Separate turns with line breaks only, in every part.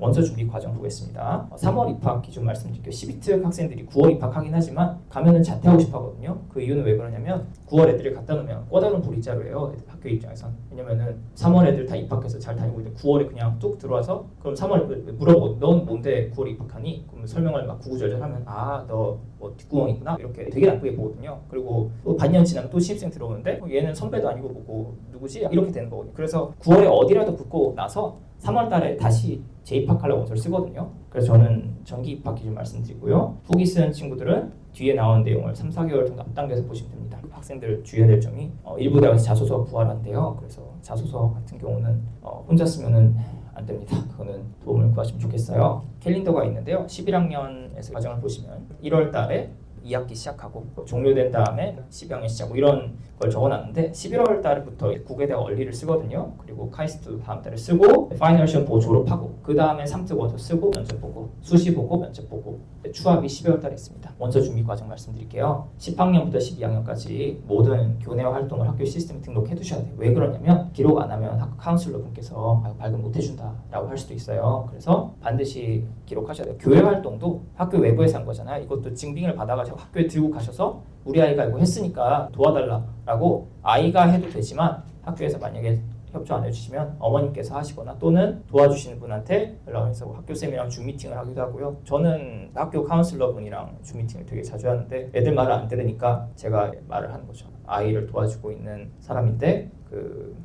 원서 준비 과정 보겠습니다. 3월 입학 기준 말씀드릴게요. 12특 학생들이 9월 입학하긴 하지만 가면은 자퇴하고 싶어 하거든요. 그 이유는 왜 그러냐면 9월 애들을 갖다 놓으면 꼬다로운 보리자루예요. 학교 입장에선. 왜냐면은 3월 애들 다 입학해서 잘 다니고 있는데 9월에 그냥 뚝 들어와서 그럼 3월 물어보고 넌 뭔데 9월에 입학하니? 그럼 설명을 막 구구절절 하면 아 너 뭐 뒷구멍이구나 이렇게 되게 나쁘게 보거든요. 그리고 또 반년 지나면 또 신입생 들어오는데 얘는 선배도 아니고 뭐고 누구지? 이렇게 되는 거거든요. 그래서 9월에 어디라도 붙고 나서 3월 달에 다시 재입학하려고 원서를 쓰거든요. 그래서 저는 정기 입학 기준 말씀드리고요. 후기 쓰는 친구들은 뒤에 나온 내용을 3, 4개월 정도 앞당겨서 보시면 됩니다. 학생들 주의해야 될 점이 일부 대학에서 자소서 부활한대요. 그래서 자소서 같은 경우는 혼자 쓰면은 안 됩니다. 그거는 도움을 구하시면 좋겠어요. 캘린더가 있는데요. 11학년에서 과정을 보시면 1월 달에 2학기 시작하고 종료된 다음에 12학년 시작 뭐 이런 걸 적어놨는데 11월 달부터 국외대학 원리를 쓰거든요. 그리고 카이스트 다음 달에 쓰고 파이널 시험 보고 졸업하고 그 다음에 3특 원서 쓰고 면접 보고 수시 보고 면접 보고 추합이 12월 달에 있습니다. 원서 준비 과정 말씀드릴게요. 10학년부터 12학년까지 모든 교내와 활동을 학교 시스템에 등록해 두셔야 돼요. 왜 그러냐면 기록 안 하면 학교 카운슬러 분께서 발급 못 해준다 라고 할 수도 있어요. 그래서 반드시 기록하셔야 돼요. 교회 활동도 학교 외부에서 한 거잖아요. 이것도 증빙을 받아가지고 학교에 들고 가셔서 우리 아이가 이거 했으니까 도와달라라고 아이가 해도 되지만 학교에서 만약에 협조 안 해주시면 어머님께서 하시거나 또는 도와주시는 분한테 연락을 해서 학교쌤이랑 줌 미팅을 하기도 하고요. 저는 학교 카운슬러 분이랑 줌 미팅을 되게 자주 하는데 애들 말을 안 들으니까 제가 말을 하는 거죠. 아이를 도와주고 있는 사람인데 그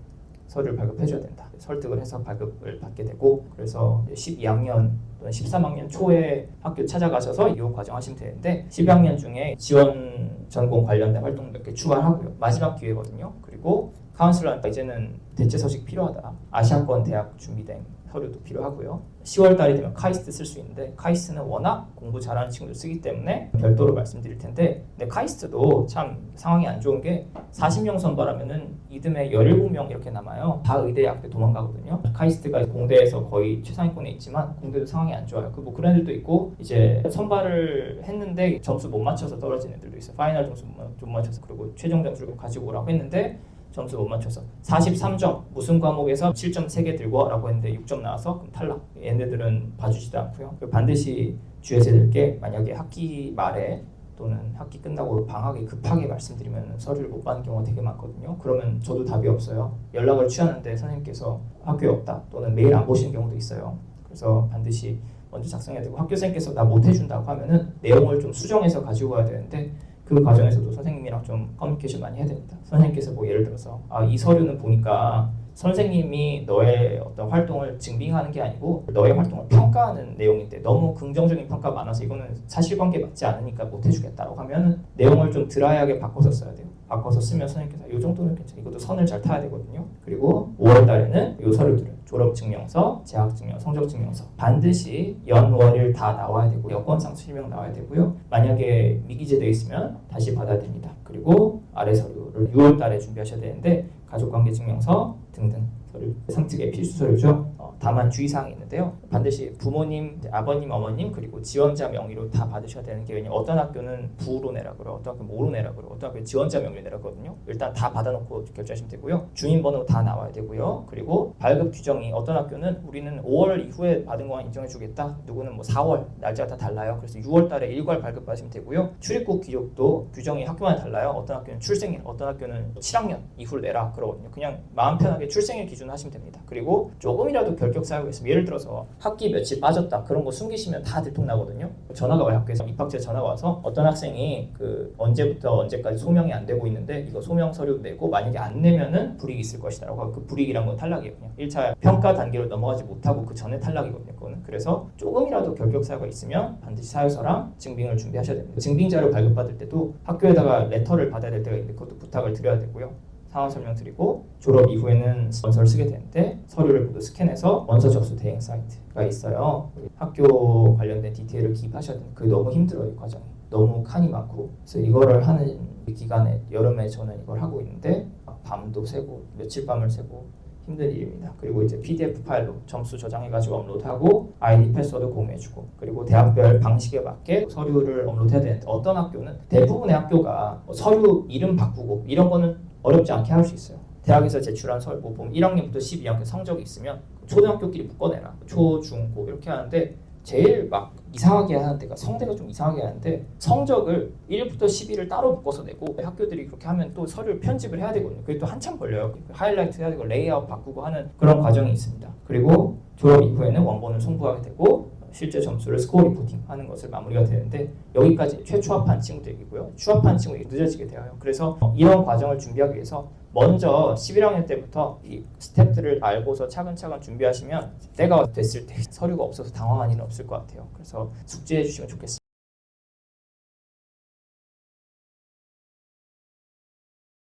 서류를 발급해줘야 된다. 설득을 해서 발급을 받게 되고 그래서 12학년 또는 13학년 초에 학교 찾아가셔서 이 과정 하시면 되는데 12학년 중에 지원 전공 관련된 활동 몇 개 추가하고요. 마지막 기회거든요. 그리고 카운슬러한테 이제는 대체 서식 필요하다. 아시아권 대학 준비된 서류도 필요하고요. 10월 달이 되면 카이스트 쓸 수 있는데 카이스트는 워낙 공부 잘하는 친구들 쓰기 때문에 별도로 말씀드릴 텐데 근데 카이스트도 참 상황이 안 좋은 게 40명 선발하면은 이듬해 17명 이렇게 남아요. 다 의대 약대 도망가거든요. 카이스트가 공대에서 거의 최상위권에 있지만 공대도 상황이 안 좋아요. 뭐 그런 애들도 있고 이제 선발을 했는데 점수 못 맞춰서 떨어진 애들도 있어요. 파이널 점수 못 맞춰서 그리고 최종 점수를 가지고 오라고 했는데 점수 못 맞춰서 43점 무슨 과목에서 7점 3개 들고 와라고 했는데 6점 나와서 그럼 탈락. 얘네들은 봐주지도 않고요. 반드시 주의해야 될 게 만약에 학기 말에 또는 학기 끝나고 방학에 급하게 말씀드리면 서류를 못 받는 경우가 되게 많거든요. 그러면 저도 답이 없어요. 연락을 취하는데 선생님께서 학교에 없다 또는 메일 안 보시는 경우도 있어요. 그래서 반드시 먼저 작성해야 되고 학교생께서 나 못 해준다고 하면은 내용을 좀 수정해서 가지고 와야 되는데 그 과정에서도 선생님이랑 좀 커뮤니케이션 많이 해야 됩니다. 선생님께서 뭐 예를 들어서 이 서류는 보니까 선생님이 너의 어떤 활동을 증빙하는 게 아니고 너의 활동을 평가하는 내용인데 너무 긍정적인 평가 많아서 이거는 사실관계 맞지 않으니까 못 해주겠다라고 하면 내용을 좀 드라이하게 바꿔서 써야 돼요. 바꿔서 쓰면 선생님께서 이 정도는 괜찮아. 이것도 선을 잘 타야 되거든요. 그리고 5월 달에는 이 서류들을 졸업증명서, 재학증명, 성적증명서 반드시 연월일 다 나와야 되고 여권상 실명 나와야 되고요. 만약에 미기재되어 있으면 다시 받아야 됩니다. 그리고 아래 서류를 6월 달에 준비하셔야 되는데 가족관계증명서 등등 서류 3특의 필수 서류죠. 다만 주의사항이 있는데요. 반드시 부모님, 아버님, 어머님 그리고 지원자 명의로 다 받으셔야 되는 게 왜냐면 어떤 학교는 부로 내라 그러고 어떤 학교는 모로 내라 그러고 어떤 학교는 지원자 명의로 내라거든요. 일단 다 받아놓고 결제하시면 되고요. 주민번호 다 나와야 되고요. 그리고 발급 규정이 어떤 학교는 우리는 5월 이후에 받은 거만 인정해주겠다. 누구는 뭐 4월 날짜가 다 달라요. 그래서 6월 달에 일괄 발급 받으시면 되고요. 출입국 기록도 규정이 학교마다 달라요. 어떤 학교는 출생일, 어떤 학교는 7학년 이후를 내라 그러거든요. 그냥 마음 편하게 출생일 기준으로 하시면 됩니다. 그리고 조금이라도 결격 사유가 있으면 예를 들어서 학기 며칠 빠졌다 그런 거 숨기시면 다 들통나거든요. 전화가 와요. 학교에서 입학처에 전화가 와서 어떤 학생이 그 언제부터 언제까지 소명이 안 되고 있는데 이거 소명 서류 내고 만약에 안 내면은 불이익이 있을 것이다라고 그 불이익이란 건 탈락이에요. 그냥 1차 평가 단계로 넘어가지 못하고 그 전에 탈락이거든요. 그거는. 그래서 조금이라도 결격 사유가 있으면 반드시 사유서랑 증빙을 준비하셔야 됩니다. 증빙자료 발급받을 때도 학교에다가 레터를 받아야 될 때가 있는데 그것도 부탁을 드려야 되고요. 상황 설명 드리고 졸업 이후에는 원서를 쓰게 되는데 서류를 모두 스캔해서 원서 접수 대행 사이트가 있어요. 학교 관련된 디테일을 기입하셔야 되는 그게 너무 힘들어요. 이 과정이. 너무 칸이 많고 그래서 이거를 하는 기간에 여름에 저는 이걸 하고 있는데 밤도 새고 며칠 밤을 새고 힘든 일입니다. 그리고 이제 PDF 파일로 점수 저장해가지고 업로드하고 아이디 패스워드 공유해주고 그리고 대학별 방식에 맞게 서류를 업로드해야 되는데 어떤 학교는 대부분의 학교가 서류 이름 바꾸고 이런 거는 어렵지 않게 할 수 있어요. 대학에서 제출한 서류 뭐 보면 1학년부터 12학년 성적이 있으면 초등학교끼리 묶어내나 초, 중, 고 이렇게 하는데 제일 막 이상하게 하는 데가 성대가 좀 이상하게 하는데 성적을 1부터 10일을 따로 묶어서 내고 학교들이 그렇게 하면 또 서류를 편집을 해야 되거든요. 그게 또 한참 걸려요. 하이라이트 해야 되고 레이아웃 바꾸고 하는 그런 과정이 있습니다. 그리고 졸업 이후에는 원본을 송부하게 되고 실제 점수를 스코어 리포팅 하는 것을 마무리가 되는데 여기까지 최초합한 친구들이고요. 추합한 친구들이 늦어지게 돼요. 그래서 이런 과정을 준비하기 위해서 먼저 11학년 때부터 이 스텝들을 알고서 차근차근 준비하시면 때가 됐을 때 서류가 없어서 당황한 일은 없을 것 같아요. 그래서 숙지해 주시면 좋겠습니다.